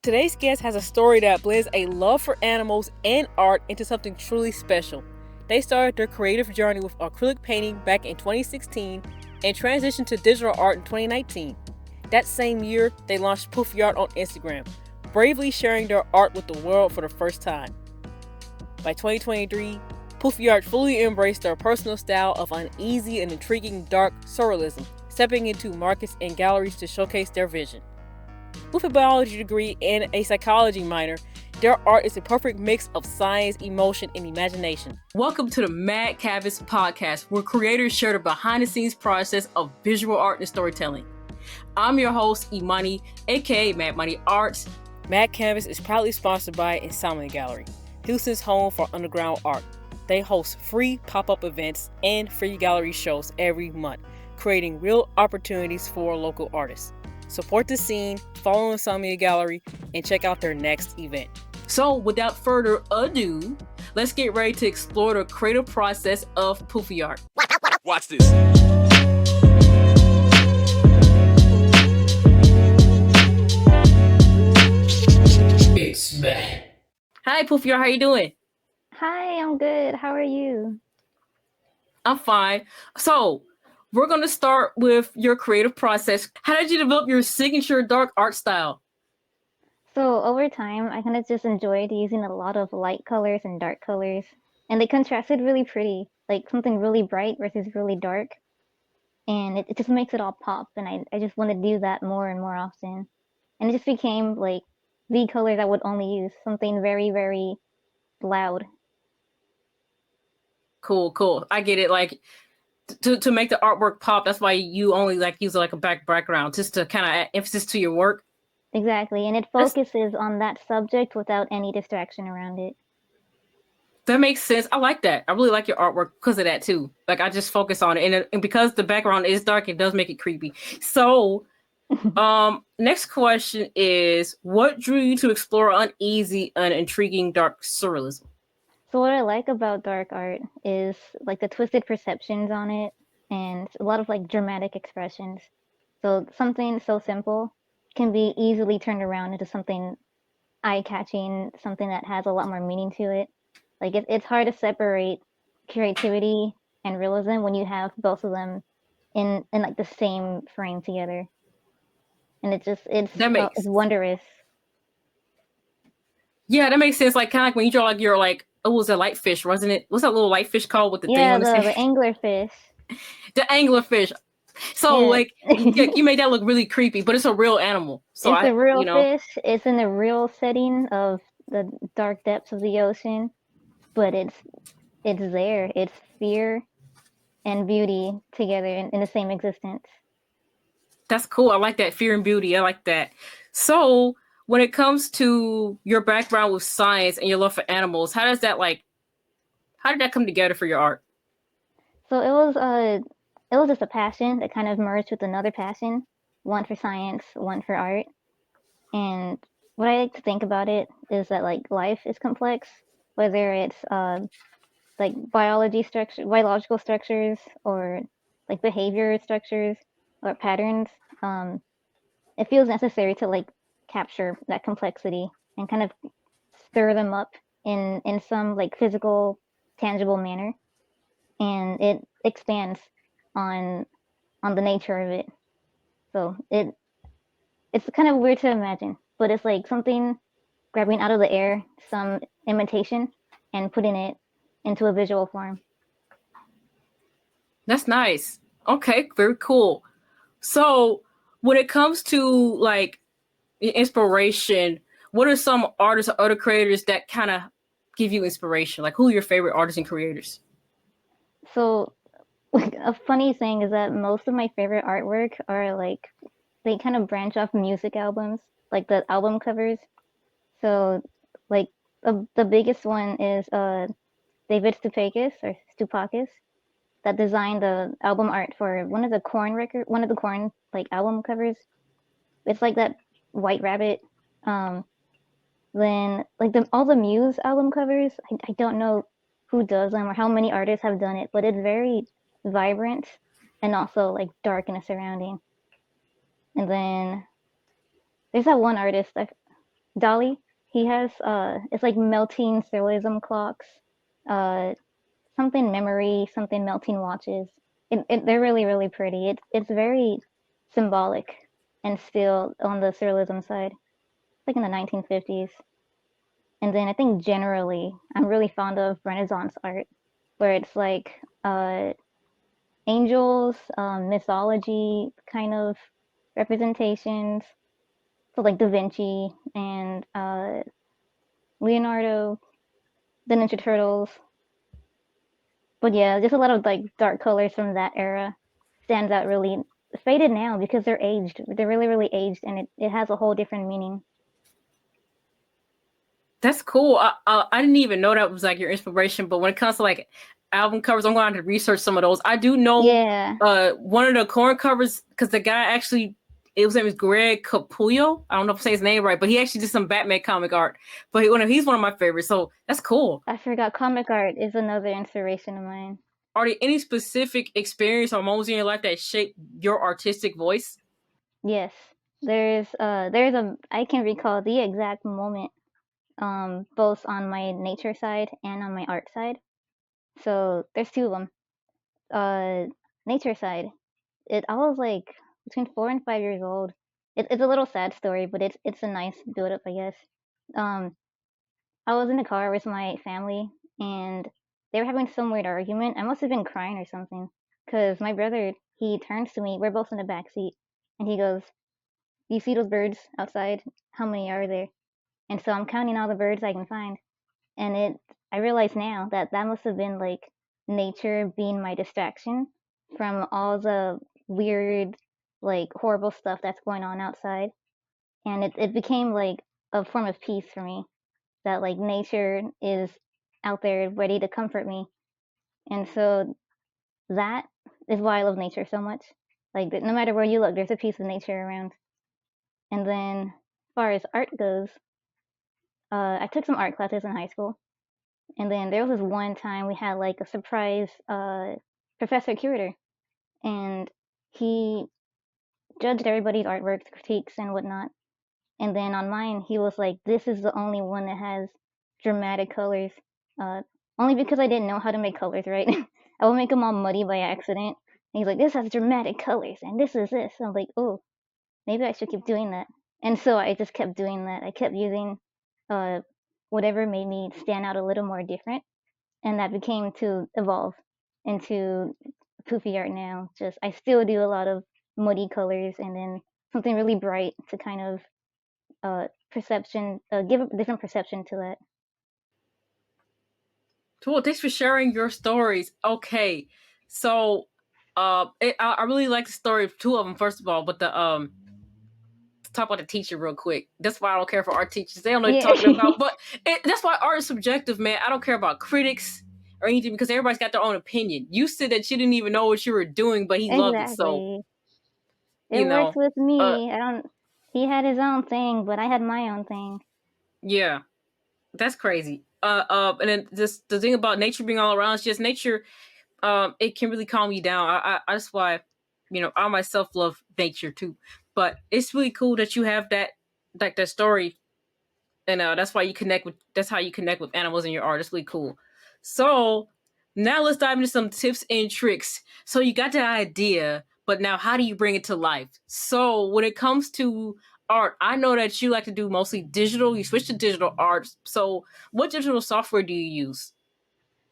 Today's guest has a story that blends a love for animals and art into something truly special. They started their creative journey with acrylic painting back in 2016 and transitioned to digital art in 2019. That same year, they launched Poofiart on Instagram, bravely sharing their art with the world for the first time. By 2023, Poofiart fully embraced their personal style of uneasy and intriguing dark surrealism, stepping into markets and galleries to showcase their vision. With a biology degree and a psychology minor, their art is a perfect mix of science, emotion, and imagination. Welcome to the Mad Canvas podcast, where creators share the behind-the-scenes process of visual art and storytelling. I'm your host, Imani, aka Mad Money Arts. Mad Canvas is proudly sponsored by Insomnia Gallery, Houston's home for underground art. They host free pop-up events and free gallery shows every month, creating real opportunities for local artists. Support the scene, follow Insomnia Gallery, and check out their next event. So, without further ado, let's get ready to explore the creative process of Poofiart. Watch this. It's bad. Hi, Poofiart. How you doing? Hi, I'm good. How are you? I'm fine. So, we're going to start with your creative process. How did you develop your signature dark art style? So over time, I kind of just enjoyed using a lot of light colors and dark colors, and they contrasted really pretty, like something really bright versus really dark, and it just makes it all pop, and I just want to do that more and more often. And it just became like the colors I would only use, something very, very loud. Cool. I get it. Like, to make the artwork pop, that's why you only like use like a background, just to kind of add emphasis to your work. Exactly, and it focuses on that subject without any distraction around it. That makes sense. I like that. I really like your artwork because of that too. Like, I just focus on it, and because the background is dark, it does make it creepy. So, next question is, what drew you to explore uneasy and intriguing dark surrealism? So what I like about dark art is like the twisted perceptions on it and a lot of like dramatic expressions. So something so simple can be easily turned around into something eye-catching, something that has a lot more meaning to it. Like it's hard to separate creativity and realism when you have both of them in like the same frame together. And it's wondrous. Yeah, that makes sense. Like, kind of like when you draw like your like, oh, it was a light fish, wasn't it? What's that little light fish called with the thing on the Yeah, the anglerfish. The anglerfish. So Yeah. like, you made that look really creepy, but it's a real animal. So it's a real fish. It's in the real setting of the dark depths of the ocean, but it's there. It's fear and beauty together in the same existence. That's cool. I like that, fear and beauty. I like that. So when it comes to your background with science and your love for animals, how did that come together for your art? So it was just a passion that kind of merged with another passion, one for science, one for art. And what I like to think about it is that like life is complex, whether it's like biological structures, or like behavior structures or patterns. It feels necessary to like capture that complexity and kind of stir them up in some like physical, tangible manner, and it expands on the nature of it. So it's kind of weird to imagine, but it's like something grabbing out of the air some imitation and putting it into a visual form. That's nice. Okay, very cool. So when it comes to like inspiration, what are some artists or other creators that kind of give you inspiration? Like, who are your favorite artists and creators? So like a funny thing is that most of my favorite artwork are like they kind of branch off music albums, like the album covers. So like the biggest one is David Stupakis that designed the album art for one of the Korn like album covers. It's like that White Rabbit. Then like all the Muse album covers, I don't know who does them or how many artists have done it, but it's very vibrant and also like dark in the surrounding. And then there's that one artist Dolly. He has it's like melting surrealism clocks, uh, something memory, something melting watches. They're really pretty. It's very symbolic and still on the surrealism side, like in the 1950s. And then I think generally I'm really fond of Renaissance art, where it's like angels, mythology kind of representations. So like Da Vinci and Leonardo, the Ninja Turtles. But yeah, just a lot of like dark colors from that era stands out really. Faded now because they're aged. They're really aged, and it has a whole different meaning. That's cool. I didn't even know that was like your inspiration. But when it comes to like album covers, I'm going to research some of those. I do know Yeah, one of the corn covers because the guy actually, his name is Greg Capullo. I don't know if I'm saying his name right, but he actually did some Batman comic art. But he's one of my favorites. So that's cool. I forgot. Comic art is another inspiration of mine. Are there any specific experience or moments in your life that shaped your artistic voice? Yes, there's a I can recall the exact moment, both on my nature side and on my art side. So there's two of them. Uh, nature side. I was like between 4 and 5 years old. It's a little sad story, but it's a nice build up, I guess. Um, I was in the car with my family, and they were having some weird argument. I must have been crying or something, because my brother, he turns to me. We're both in the back seat, and he goes, "You see those birds outside? How many are there?" And so I'm counting all the birds I can find, and I realize now that that must have been like nature being my distraction from all the weird, like horrible stuff that's going on outside, and it became like a form of peace for me, that like nature is out there ready to comfort me. And so that is why I love nature so much. Like no matter where you look, there's a piece of nature around. And then as far as art goes, I took some art classes in high school. And then there was this one time we had like a surprise professor curator, and he judged everybody's artwork, critiques, and whatnot. And then on mine, he was like, "This is the only one that has dramatic colors." Uh, Only because I didn't know how to make colors right. I would make them all muddy by accident. And he's like, "This has dramatic colors, and this is this." I'm like, "Oh, maybe I should keep doing that." And so I just kept doing that. I kept using uh, whatever made me stand out a little more different, and that became to evolve into Poofiart now. Just I still do a lot of muddy colors, and then something really bright to kind of perception, give a different perception to that. Cool. Thanks for sharing your stories. Okay, so I really like the story of two of them. First of all, but the talk about the teacher real quick. That's why I don't care for art teachers. They don't know what Yeah, you're talking about. But that's why art is subjective, man. I don't care about critics or anything because everybody's got their own opinion. You said that you didn't even know what you were doing, but he loved it. So exactly. It you works know, with uh, me. I don't. He had his own thing, but I had my own thing. yeah, that's crazy. And then just the thing about nature being all around is just nature. It can really calm you down. That's why, I myself love nature too. But it's really cool that you have that, like that story, and that's why you connect with. That's how you connect with animals in your art. It's really cool. So now let's dive into some tips and tricks. So you got the idea, but now how do you bring it to life? So when it comes to art, I know that you like to do mostly digital. You switch to digital art. So what digital software do you use?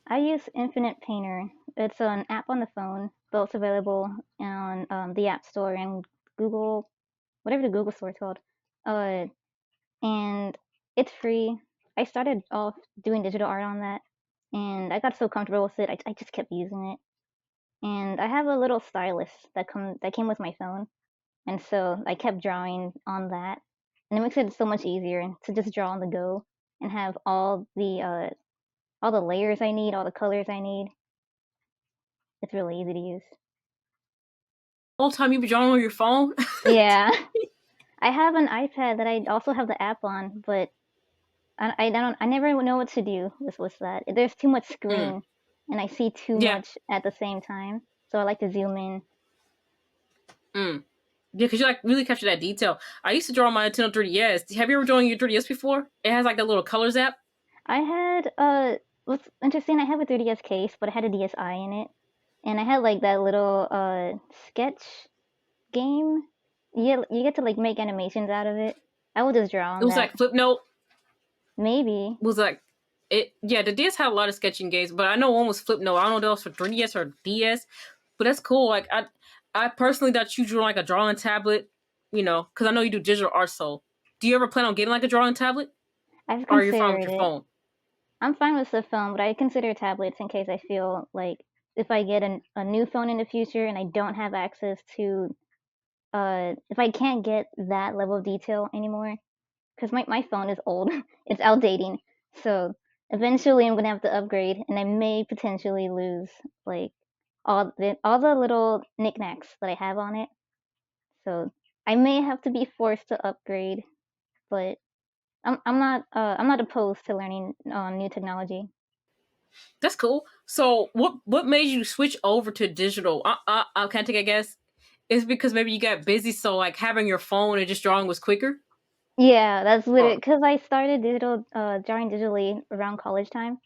I use Infinite Painter. It's an app on the phone, but it's available on the App Store and Google, whatever the Google Store is called. Uh, and it's free. I started off doing digital art on that, and I got so comfortable with it, I just kept using it. And I have a little stylus that came with my phone, and so I kept drawing on that, and it makes it so much easier to just draw on the go and have all the layers I need, all the colors I need. It's really easy to use. Whole time you be drawing on your phone? Yeah, I have an iPad that I also have the app on, but I never know what to do with that. There's too much Mm, screen, and I see too yeah. much at the same time, so I like to zoom in. Mm. Yeah, because you like really capture that detail. I used to draw on my Nintendo 3DS. Have you ever drawn your 3DS before? It has like that little colors app. I had what's interesting, I have a 3DS case, but it had a DSi in it. And I had like that little sketch game. You get to like make animations out of it. I would just draw It on was that. like Flipnote. Maybe. Was like it. Yeah, the DS had a lot of sketching games, but I know one was Flipnote. I don't know if that was for 3DS or DS, but that's cool. Like I personally thought you drew like a drawing tablet. You know, because I know you do digital art. So, do you ever plan on getting like a drawing tablet, I've or are you fine with considered your it. phone? I'm fine with the phone, but I consider tablets in case I feel like if I get a new phone in the future and I don't have access to if I can't get that level of detail anymore, because my phone is old, it's outdating. So eventually I'm gonna have to upgrade, and I may potentially lose like all the little knickknacks that I have on it. So I may have to be forced to upgrade, but I'm not opposed to learning new technology. That's cool. So, what made you switch over to digital? I can't take a guess. It's because maybe you got busy, so like having your phone and just drawing was quicker. Yeah, that's literally Or because I started digital drawing digitally around college time,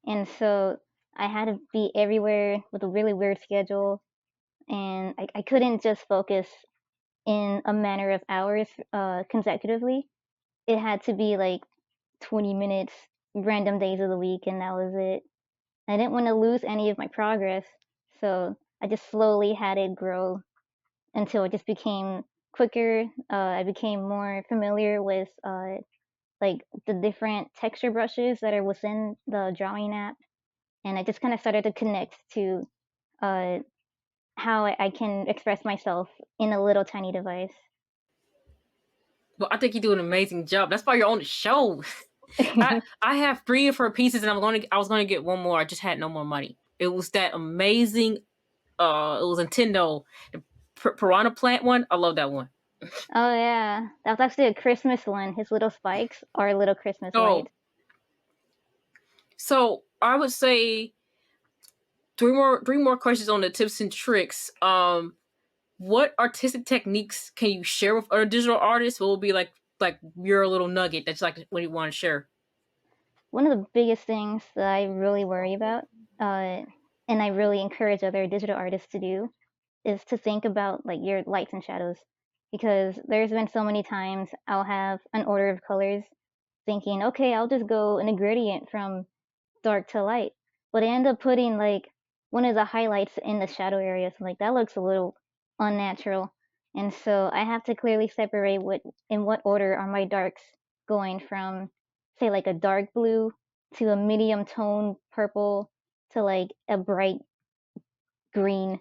and so I had to be everywhere with a really weird schedule, and I couldn't just focus in a manner of hours consecutively. It had to be like 20 minutes random days of the week, and that was it. I didn't want to lose any of my progress, so I just slowly had it grow until it just became quicker. I became more familiar with like the different texture brushes that are within the drawing app, and I just kind of started to connect to uh, how I can express myself in a little tiny device. Well, I think you do an amazing job. That's why you're on the show. I have three of her pieces, and I was gonna get one more. I just had no more money. It was that amazing. It was Nintendo, the Piranha Plant one. I love that one. Oh yeah, that was actually a Christmas one. His little spikes are little Christmas Oh, lights. so I would say three more questions on the tips and tricks. What artistic techniques can you share with other digital artists? What will be like your little nugget that's like what you want to share? One of the biggest things that I really worry about, uh, and I really encourage other digital artists to do, is to think about like your lights and shadows, because there's been so many times I'll have an order of colors thinking, okay, I'll just go in a gradient from dark to light, but I end up putting like one of the highlights in the shadow area, so like that looks a little unnatural. And so I have to clearly separate what in what order are my darks going from, say, like a dark blue to a medium tone purple to like a bright green.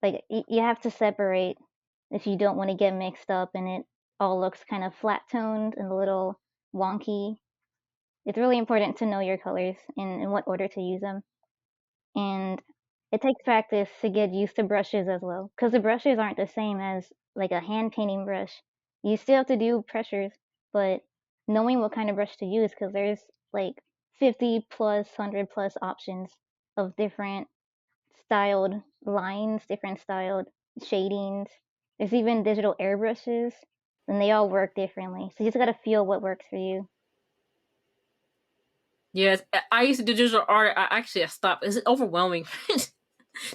Like you have to separate if you don't want to get mixed up and it all looks kind of flat toned and a little wonky. It's really important to know your colors and in what order to use them. And it takes practice to get used to brushes as well, because the brushes aren't the same as like a hand painting brush. You still have to do pressures, but knowing what kind of brush to use, because there's like 50 plus 100 plus options of different styled lines, different styled shadings. There's even digital airbrushes, and they all work differently, so you just got to feel what works for you. Yes, I used to do digital art. I stopped. It's overwhelming.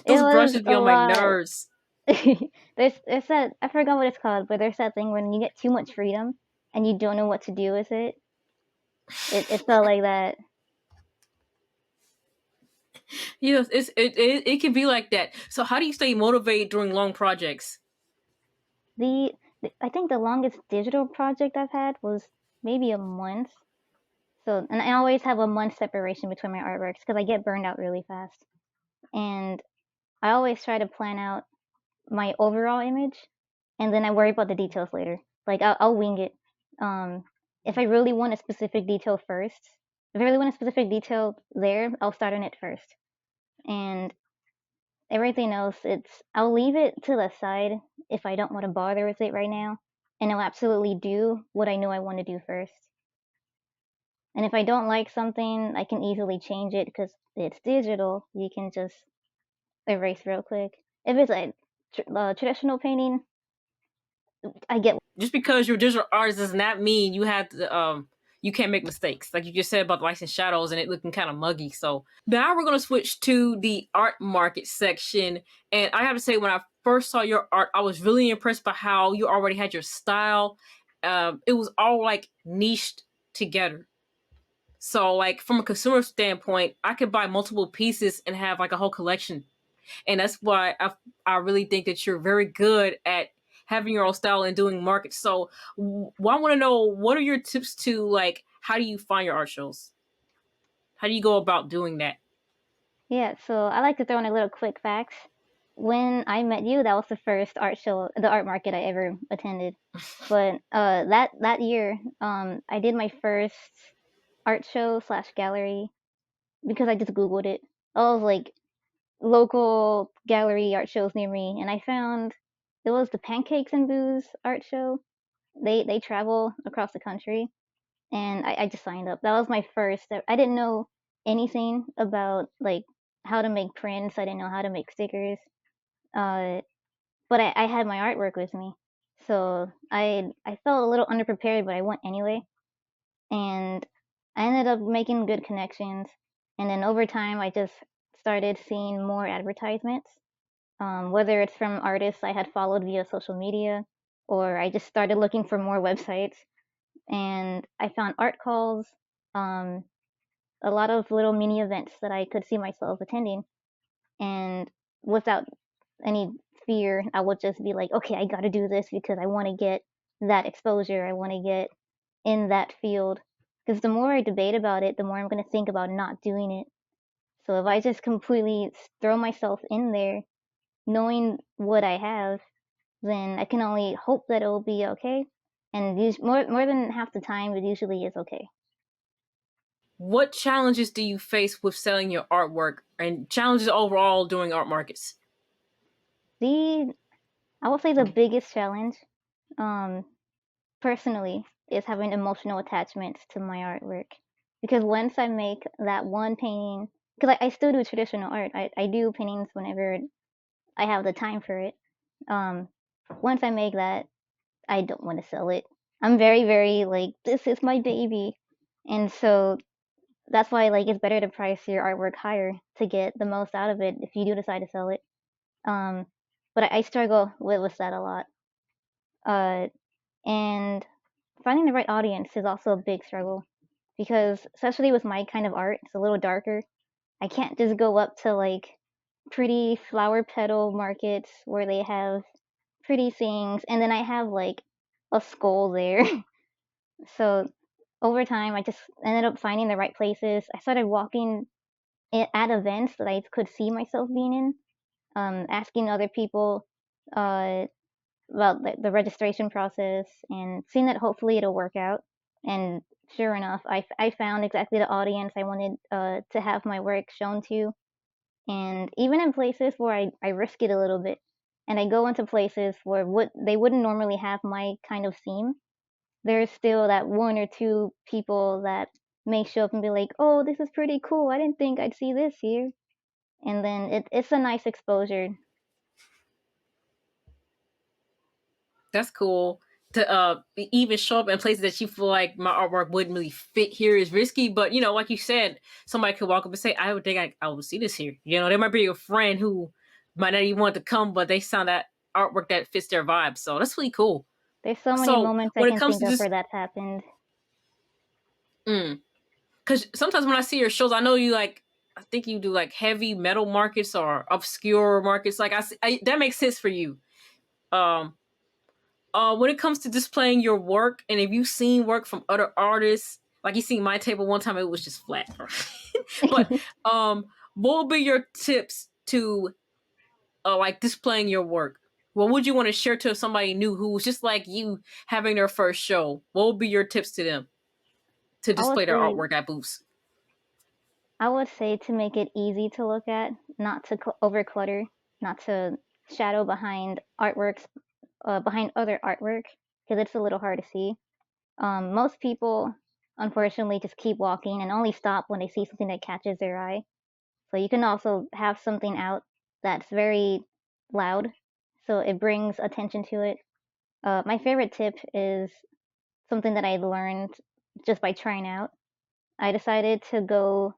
It Those was brushes be a on my lot. nerves. There's that, I forgot what it's called, but there's that thing when you get too much freedom and you don't know what to do with it. It felt like that. Yes, it can be like that. So how do you stay motivated during long projects? The, I think the longest digital project I've had was maybe a month. So, and I always have a month separation between my artworks because I get burned out really fast. And I always try to plan out my overall image, and then I worry about the details later. Like I'll wing it. Um, if I really want a specific detail first, if I really want a specific detail there, I'll start on it first. And everything else, I'll leave it to the side if I don't want to bother with it right now, and I'll absolutely do what I know I want to do first. And if I don't like something, I can easily change it because it's digital. You can just erase real quick. If it's like traditional painting, I get. Just because you're a digital artist does not mean you have to you can't make mistakes. Like you just said about the lights and shadows and it looking kind of muggy. So now we're gonna switch to the art market section. And I have to say, when I first saw your art, I was really impressed by how you already had your style. It was all like niched together. So like from a consumer standpoint, I could buy multiple pieces and have like a whole collection, and that's why I really think that you're very good at having your own style and doing markets. So, I want to know, what are your tips to, like, how do you find your art shows? How do you go about doing that? Yeah, so I like to throw in a little quick facts. When I met you, that was the first art show, the art market I ever attended. But that year, I did my first art show slash gallery because I just Googled it. I was like, local gallery art shows near me, and I found it was the Pancakes and Booze art show. They travel across the country, and I just signed up. That was my first. I didn't know anything about like how to make prints. I didn't know how to make stickers. Uh, but I had my artwork with me, so I felt a little underprepared, but I went anyway, and I ended up making good connections. And then over time, I just started seeing more advertisements, whether it's from artists I had followed via social media, or I just started looking for more websites, and I found art calls, um, a lot of little mini events that I could see myself attending, and without any fear, I would just be like, okay, I got to do this because I want to get that exposure. I want to get in that field. Because the more I debate about it, the more I'm going to think about not doing it. So if I just completely throw myself in there, knowing what I have, then I can only hope that it will be okay. And more than half the time, it usually is okay. What challenges do you face with selling your artwork, and challenges overall doing art markets? The I will say the biggest challenge, um, personally, is having emotional attachments to my artwork. Because once I make that one painting, because I still do traditional art, I do paintings whenever I have the time for it. Um, Once I make that, I don't want to sell it. I'm very, very like, this is my baby. And so that's why like it's better to price your artwork higher to get the most out of it if you do decide to sell it. Um, but I struggle with that a lot. Uh, and finding the right audience is also a big struggle because especially with my kind of art, it's a little darker. I can't just go up to like pretty flower petal markets where they have pretty things and then I have like a skull there. So over time, I just ended up finding the right places. I started walking at events that I could see myself being in, asking other people uh, about the registration process and seeing that hopefully it'll work out. And sure enough, I found exactly the audience I wanted to have my work shown to. And even in places where I risk it a little bit, and I go into places where they wouldn't normally have my kind of theme, there's still that one or two people that may show up and be like, "Oh, this is pretty cool. I didn't think I'd see this here." And then it's a nice exposure. That's cool. To even show up in places that you feel like my artwork wouldn't really fit here is risky, but you know, like you said, somebody could walk up and say, "I would think I would see this here." You know, there might be a friend who might not even want to come, but they found that artwork that fits their vibe. So that's really cool. There's so many So moments I when it can comes think to of just, where that's happened. because sometimes when I see your shows, I know you like. I think you do like heavy metal markets or obscure markets. Like that makes sense for you. Um, when it comes to displaying your work, and if you've seen work from other artists, like you seen my table one time, it was just flat. But what would be your tips to like displaying your work? What would you want to share to somebody new who's just like you having their first show? What would be your tips to them to I would display their say artwork at booths? I would say to make it easy to look at, not to over clutter, not to shadow behind artworks, behind other artwork, because it's a little hard to see. Most people, unfortunately, just keep walking and only stop when they see something that catches their eye. So you can also have something out that's very loud, so it brings attention to it. My favorite tip is something that I learned just by trying out. I decided to go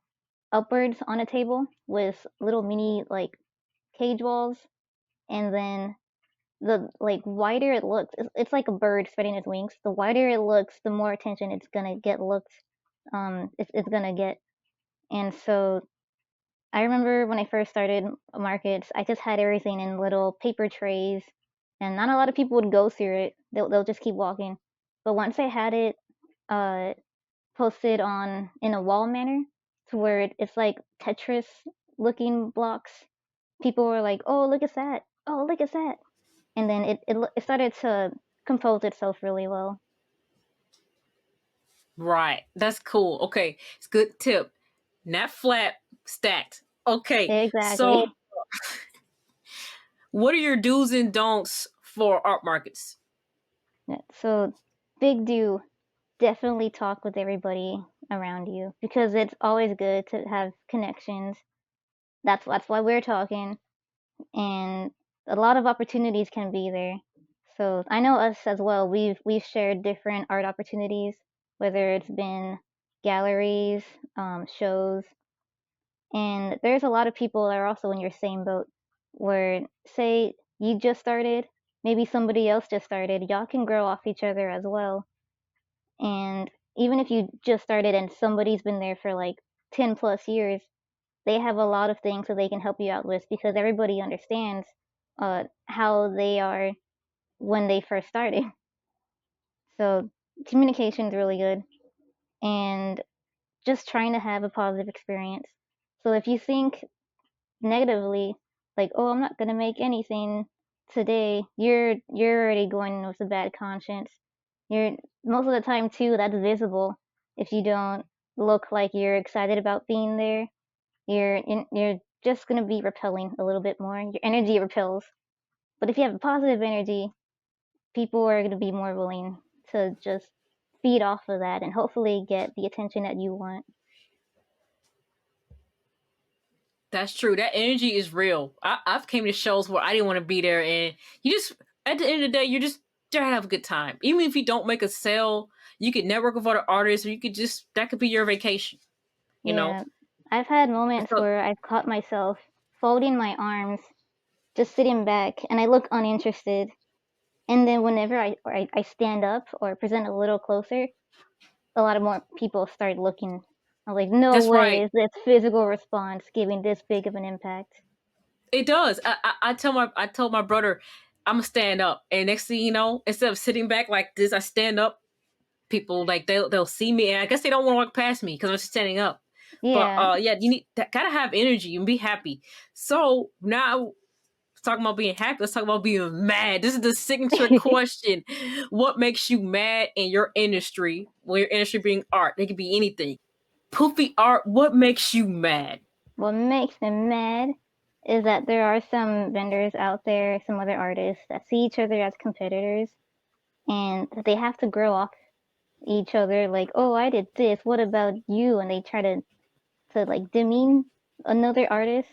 upwards on a table with little mini like cage walls, and then the like wider it looks, it's like a bird spreading its wings. The wider it looks, the more attention it's gonna get looked. It's gonna get. And so I remember when I first started markets, I just had everything in little paper trays, and not a lot of people would go through it. They'll just keep walking. But once I had it uh, posted on in a wall manner, to where it's like Tetris looking blocks, people were like, "Oh, look at that! Oh, look at that!" And then it started to compose itself really well. Right. That's cool. Okay. It's good tip. Not flat, stacked. Okay. So Exactly. what are your do's and don'ts for art markets? Yeah, so big do definitely talk with everybody around you, because it's always good to have connections. That's why we're talking, and a lot of opportunities can be there. So I know us as well. We've shared different art opportunities, whether it's been galleries, shows, and there's a lot of people that are also in your same boat. Where say you just started, maybe somebody else just started. Y'all can grow off each other as well. And even if you just started and somebody's been there for like 10 plus years, they have a lot of things that they can help you out with, because everybody understands how they are when they first started. So communication is really good, and just trying to have a positive experience. So if you think negatively, like, oh, I'm not gonna make anything today, you're already going in with a bad conscience. You're most of the time too, that's visible. If you don't look like you're excited about being there, you're just gonna be repelling a little bit more. Your energy repels. But if you have a positive energy, people are gonna be more willing to just feed off of that and hopefully get the attention that you want. That's true. That energy is real. I've came to shows where I didn't want to be there, and you just at the end of the day, you're just there to have a good time. Even if you don't make a sale, you could network with other artists, or you could just that could be your vacation. You know. Yeah, I've had moments So where I've caught myself folding my arms, just sitting back, and I look uninterested. And then whenever I stand up or present a little closer, a lot of more people start looking. I'm like, no that's way right. is this physical response giving this big of an impact. It does. I told my brother I'm gonna stand up, and next thing you know, instead of sitting back like this, I stand up. People like they'll see me, and I guess they don't want to walk past me because I'm standing up. But Yeah. yeah, you need gotta have energy and be happy. So now talking about being happy, let's talk about being mad. This is the signature question. What makes you mad in your industry? Well, your industry being art, it could be anything. Poofiart, what makes you mad? What makes me mad is that there are some vendors out there, some other artists that see each other as competitors, and that they have to grow off each other like, oh, I did this, what about you? And they try to like demean another artist,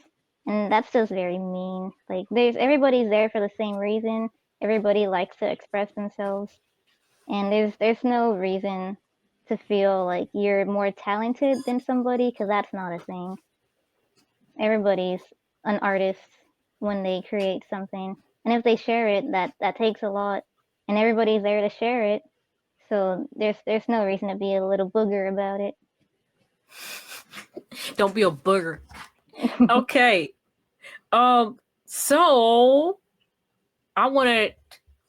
and that's just very mean. Like everybody's there for the same reason. Everybody likes to express themselves, and there's no reason to feel like you're more talented than somebody, because that's not a thing. Everybody's an artist when they create something, and if they share it, that takes a lot, and everybody's there to share it. So there's no reason to be a little booger about it. Don't be a booger. Okay. So I want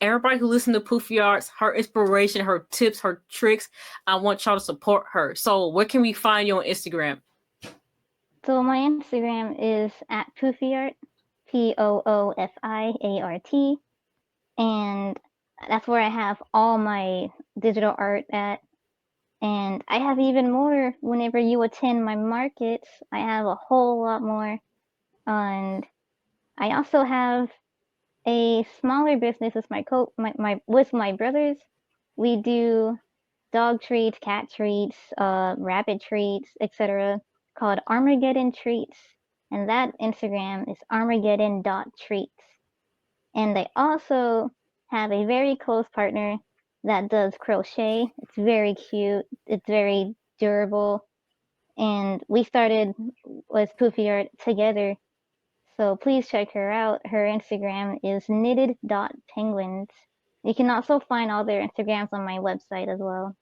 everybody who listen to Poofiarts, her inspiration, her tips, her tricks. I want y'all to support her. So where can we find you on Instagram? So my Instagram is at Poofiart, Poofiart, and that's where I have all my digital art at. And I have even more whenever you attend my markets. I have a whole lot more. And I also have a smaller business with with my brothers. We do dog treats, cat treats, rabbit treats, etc., called Armageddon Treats. And that Instagram is armageddon.treats. And I also have a very close partner that does crochet. It's very cute. It's very durable. And we started with Poofiart together. So please check her out. Her Instagram is knitted.penguins. You can also find all their Instagrams on my website as well.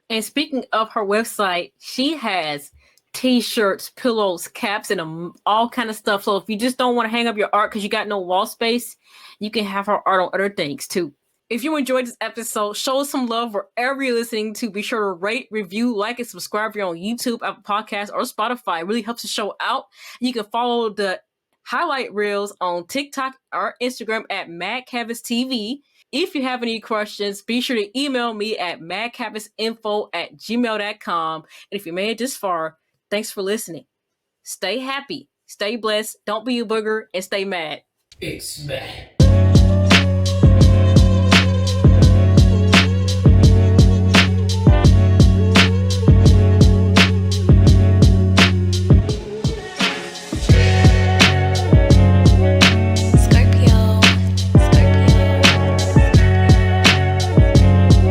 And speaking of her website, she has t-shirts, pillows, caps, and all kind of stuff. So if you just don't want to hang up your art because you got no wall space, you can have her art on other things too. If you enjoyed this episode, show us some love wherever you're listening to. Be sure to rate, review, like, and subscribe if you're on YouTube, Apple Podcasts, or Spotify. It really helps the show out. You can follow the highlight reels on TikTok or Instagram at MadCanvasTV. If you have any questions, be sure to email me at madcanvasinfo@gmail.com. And if you made it this far, thanks for listening. Stay happy, stay blessed, don't be a booger, and stay mad. It's bad.